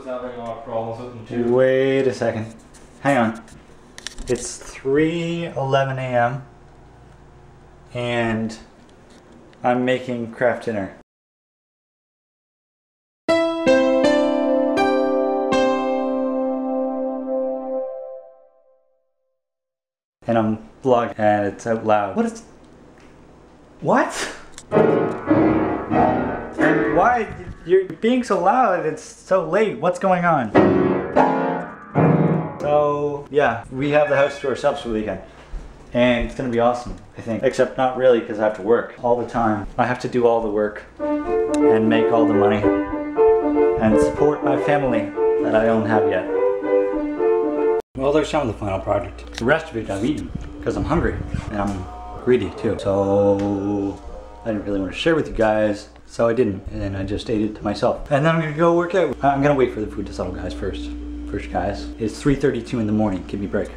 was having a lot of problems with them too. Wait a second. Hang on. It's 3:11 a.m. and I'm making craft dinner. And I'm vlogging and it's out loud. What? And why? You're being so loud. It's so late. What's going on? So, yeah, we have the house to ourselves for the weekend. And it's gonna be awesome, I think. Except not really, because I have to work all the time. I have to do all the work and make all the money and support my family that I don't have yet. Well, there's some of the final product. The rest of it I've eaten because I'm hungry and I'm greedy too. So I didn't really want to share with you guys, so I didn't, and I just ate it to myself. And then I'm gonna go work out. I'm gonna wait for the food to settle, guys, first. First, guys. It's 3:32 in the morning. Give me a break.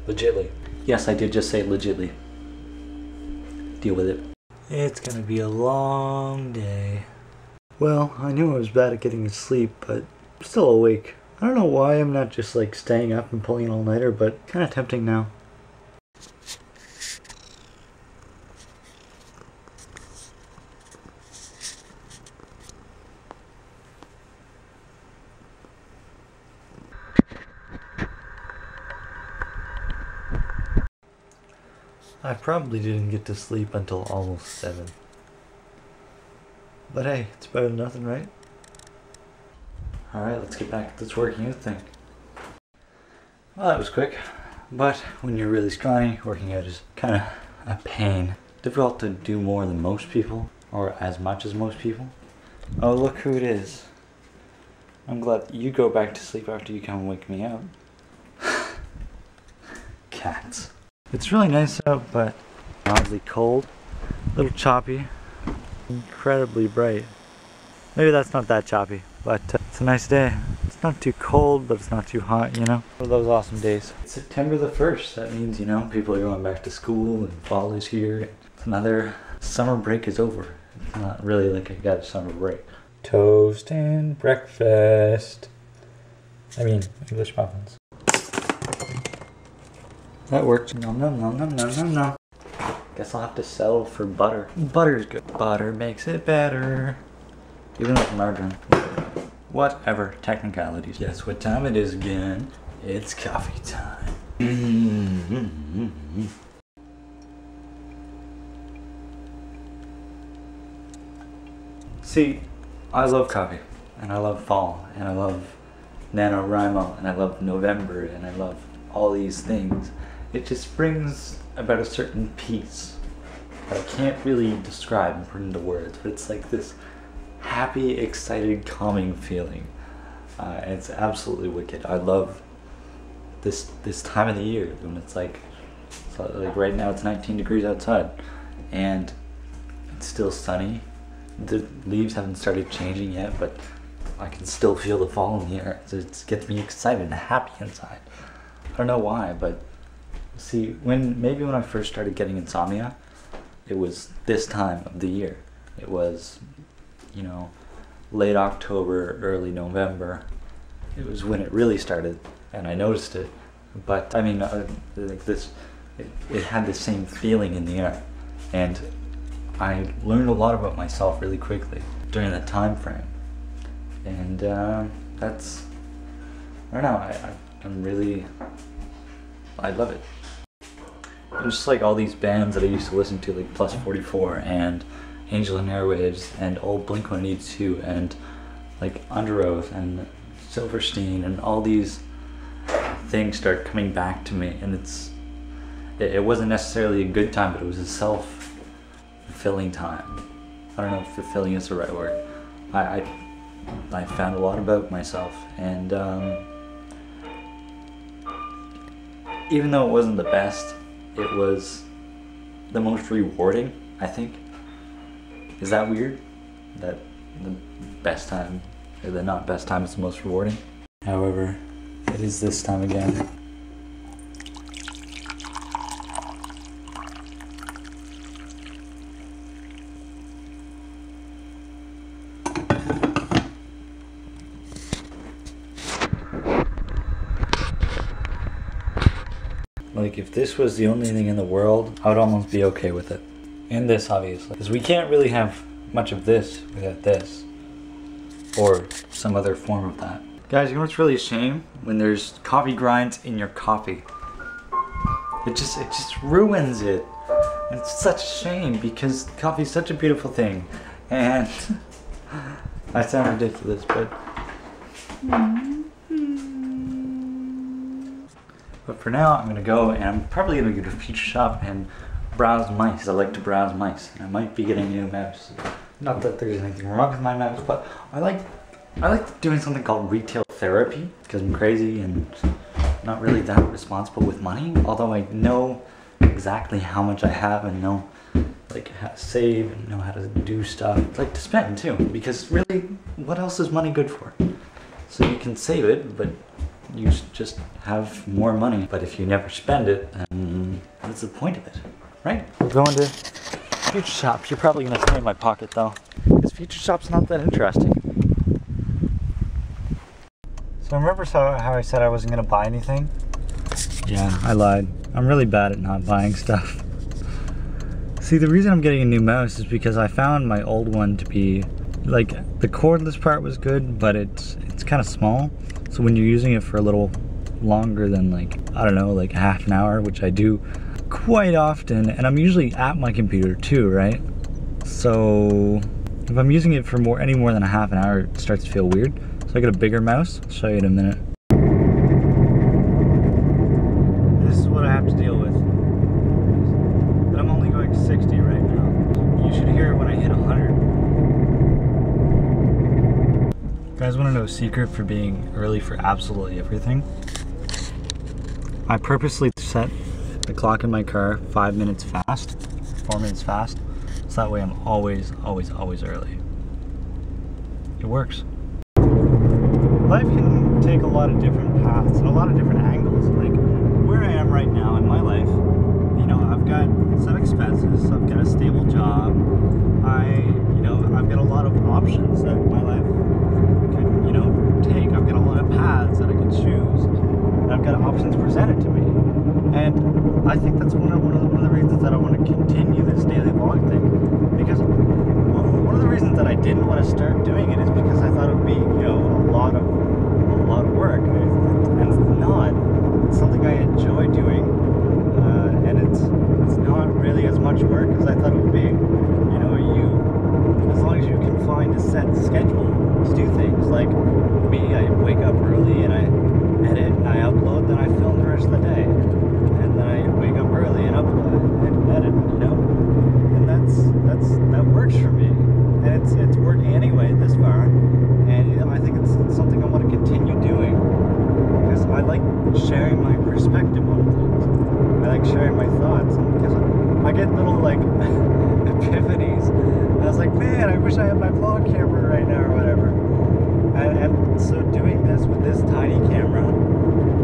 Legitly. Yes, I did just say legitly. Deal with it. It's gonna be a long day. Well, I knew I was bad at getting to sleep, but I'm still awake. I don't know why I'm not just like staying up and pulling an all-nighter, but kind of tempting now. I probably didn't get to sleep until almost 7. But hey, it's better than nothing, right? Alright, let's get back to this working out thing. Well, that was quick. But when you're really scrawny, working out is kind of a pain. Difficult to do more than most people, or as much as most people. Oh, look who it is. I'm glad you go back to sleep after you come and wake me up. Cats. It's really nice out, but oddly cold, a little choppy, incredibly bright. Maybe that's not that choppy, but it's a nice day. It's not too cold, but it's not too hot, you know? One of those awesome days. It's September the 1st. That means, you know, people are going back to school and fall is here. It's another summer break is over. It's not really like I got a summer break. Toast and breakfast. I mean, English muffins. That works. Nom nom nom nom nom nom nom. Guess I'll have to settle for butter. Butter's good. Butter makes it better. Even with margarine. Whatever. Technicalities. Guess what time it is again? It's coffee time. See, I love coffee. And I love fall. And I love NaNoWriMo. And I love November. And I love all these things. It just brings about a certain peace that I can't really describe and put into words, but it's like this happy, excited, calming feeling. It's absolutely wicked. I love this time of the year when it's like right now it's 19 degrees outside and it's still sunny. The leaves haven't started changing yet, but I can still feel the fall in the air. It gets me excited and happy inside. I don't know why, but see, maybe when I first started getting insomnia, it was this time of the year. It was, you know, late October, early November. It was when it really started, and I noticed it. But I mean, like this, it had the same feeling in the air, and I learned a lot about myself really quickly during that time frame. And that's, I don't know, I love it. And just like all these bands that I used to listen to, like Plus 44 and Angel and Airwaves and old Blink-182 and like Under Oath and Silverstein and all these things start coming back to me, and it wasn't necessarily a good time, but it was a self-fulfilling time. I don't know if fulfilling is the right word. I found a lot about myself, and even though it wasn't the best, it was the most rewarding, I think. Is that weird? That the best time, or the not best time is the most rewarding? However, it is this time again. Like, if this was the only thing in the world, I would almost be okay with it. And this, obviously. Because we can't really have much of this without this. Or some other form of that. Guys, you know what's really a shame? When there's coffee grinds in your coffee. It just ruins it. And it's such a shame because coffee is such a beautiful thing. And I sound ridiculous, but for now, I'm gonna go and I'm probably gonna go to Future Shop and browse mice. I like to browse mice. And I might be getting a new mouse. Not that there's anything wrong with my mouse, but I like doing something called retail therapy because I'm crazy and not really that responsible with money. Although I know exactly how much I have and know like how to save and know how to do stuff. I like to spend too, because really, what else is money good for? So you can save it, but you just have more money. But if you never spend it, then what's the point of it, right? We're going to Future Shop. You're probably gonna stay in my pocket though, because Future Shop's not that interesting. So remember how I said I wasn't gonna buy anything? Yeah, I lied. I'm really bad at not buying stuff. See, the reason I'm getting a new mouse is because I found my old one to be, like, the cordless part was good, but it's kind of small. So when you're using it for a little longer than, like, I don't know, like half an hour, which I do quite often, and I'm usually at my computer too, right? So if I'm using it for any more than a half an hour, it starts to feel weird. So I get a bigger mouse. I'll show you in a minute. This is what I have to deal with. But I'm only going 60 right now. You should hear it when I hit 100. You guys want to know a secret for being early for absolutely everything? I purposely set the clock in my car 5 minutes fast, 4 minutes fast, so that way I'm always early. It works. Life can take a lot of different paths and a lot of different angles. Like where I am right now in my life, you know, I've got some expenses, I've got a stable job, I've got a lot of options that my life could, you know, take. I've got a lot of paths that I can choose. And I've got options presented to me. And I think that's one of the reasons that I want to continue this daily vlog thing. Because one of the reasons that I didn't want to start doing it is because I thought it would be, you know, a lot of work. And it's not. It's something I enjoy doing. And it's not really as much work as I thought it would be. You know, as long as you can find a set schedule to do things. Like me, I wake up early and I edit and I upload, then I film the rest of the day. And then I wake up early and upload and edit, you know? And that works for me. And it's working anyway this far. And you know, I think it's something I want to continue doing. Because I like sharing my perspective on things. I like sharing my thoughts. Because I get little like epiphanies. And I was like, man, I wish I had my vlog camera right now or whatever. And so doing this with this tiny camera,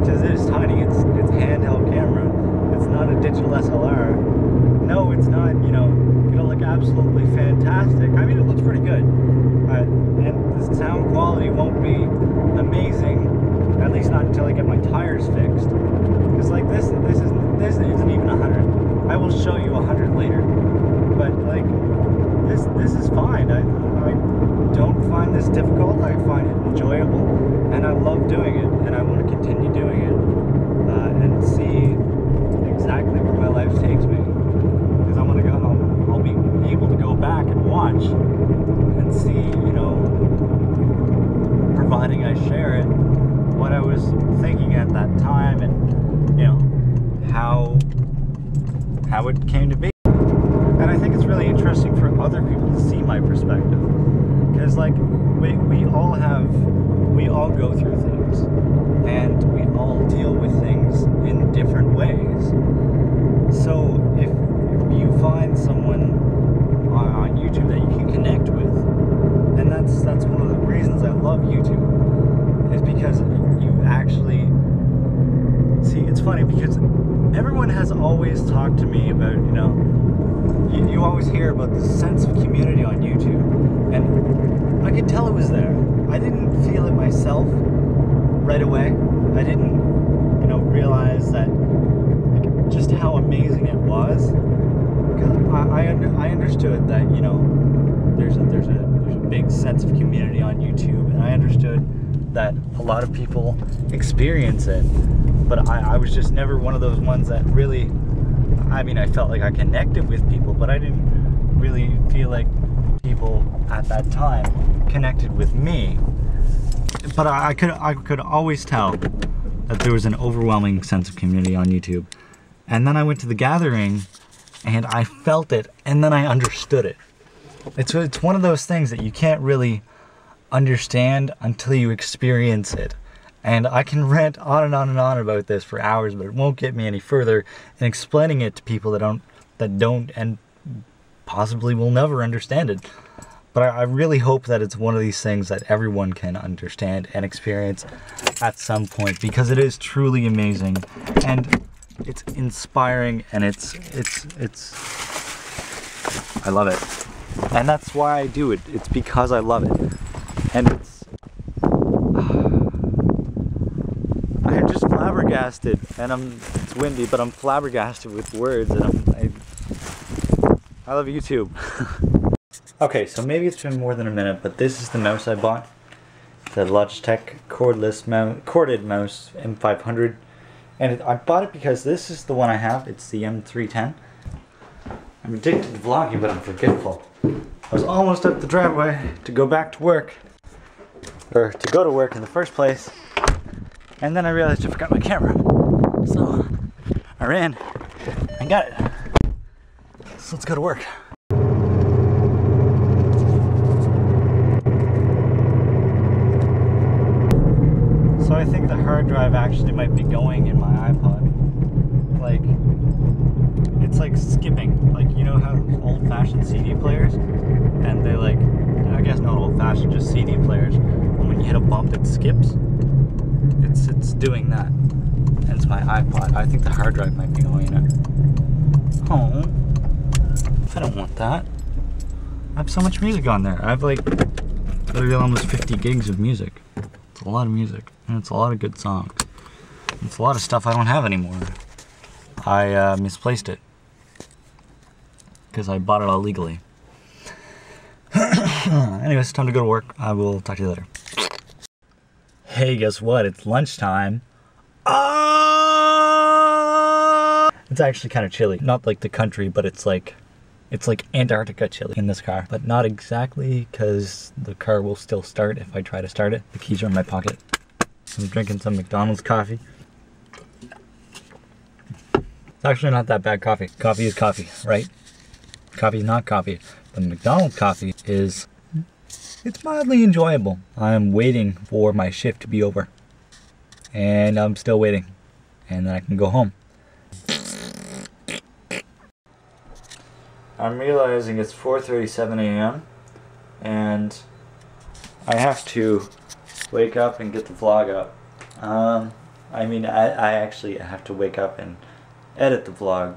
because it is tiny, it's handheld camera. It's not a digital SLR. No, it's not, you know, gonna look absolutely fantastic. I mean, it looks pretty good. And the sound quality won't be amazing, at least not until I get my tires fixed. Because like this isn't even 100. I will show you 100 later. But like, this is fine. I don't find this difficult. I find it enjoyable, and I love doing it, and I want to continue doing it, and see exactly where my life takes me. Because I want to go home. I'll be able to go back and watch and see, you know, providing I share it, what I was thinking at that time, and you know how it came to be. And I think it's really interesting for other people to see my perspective. Because like we all go through things, and we all deal with things in different ways. So if you find someone on YouTube that you can connect with, and that's one of the reasons I love YouTube, is because you actually see. It's funny because everyone has always talked to me about, you know, you always hear about the sense of community on YouTube, and I could tell it was there. I didn't feel it myself right away. I didn't, you know, realize that like, just how amazing it was. I understood that, you know, there's a big sense of community on YouTube, and I understood that a lot of people experience it, but I was just never one of those ones that really, I mean, I felt like I connected with people, but I didn't really feel like people at that time connected with me. But I could always tell that there was an overwhelming sense of community on YouTube. And then I went to the gathering and I felt it, and then I understood it. It's one of those things that you can't really understand until you experience it. And I can rant on and on and on about this for hours, but it won't get me any further in explaining it to people that don't and possibly will never understand it. But I really hope that it's one of these things that everyone can understand and experience at some point, because it is truly amazing, and it's inspiring, and it's I love it. And that's why I do it. It's because I love it. And I'm just flabbergasted, and it's windy, but I'm flabbergasted with words, and I love YouTube. Okay, so maybe it's been more than a minute, but this is the mouse I bought. The Logitech corded mouse M500. And I bought it because this is the one I have. It's the M310. I'm addicted to vlogging, but I'm forgetful. I was almost up the driveway to go back to work. Or to go to work in the first place. And then I realized I forgot my camera. So I ran and got it. So let's go to work. So I think the hard drive actually might be going in my iPod. Like, it's like skipping. Like, you know how old-fashioned CD players? And they like, I guess not old-fashioned, just CD players. And when you hit a bump, it skips. It's doing that. And it's my iPod. I think the hard drive might be going in it. Oh, I don't want that. I have so much music on there. I have like literally almost 50 gigs of music. It's a lot of music, and it's a lot of good songs. It's a lot of stuff I don't have anymore. I misplaced it because I bought it all legally. Anyways, it's time to go to work. I will talk to you later. Hey, guess what? It's lunchtime. It's actually kind of chilly. Not like the country, but it's like Antarctica chilly in this car. But not exactly, because the car will still start if I try to start it. The keys are in my pocket. I'm drinking some McDonald's coffee. It's actually not that bad coffee. Coffee is coffee, right? Coffee is not coffee. The McDonald's coffee is, it's mildly enjoyable. I'm waiting for my shift to be over. And I'm still waiting. And then I can go home. I'm realizing it's 4:37 a.m. and I have to wake up and get the vlog up. I mean, I actually have to wake up and edit the vlog,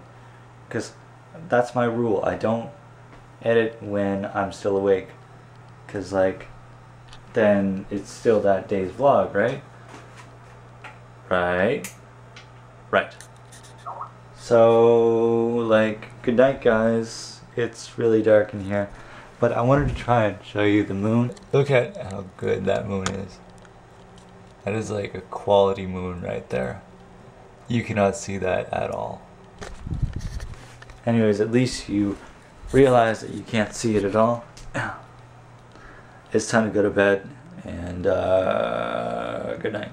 because that's my rule. I don't edit when I'm still awake, because like then it's still that day's vlog, right? Right. So like, good night guys. It's really dark in here, but I wanted to try and show you the moon. Look at how good that moon is. That is like a quality moon right there. You cannot see that at all. Anyways, at least you realize that you can't see it at all. It's time to go to bed, and good night.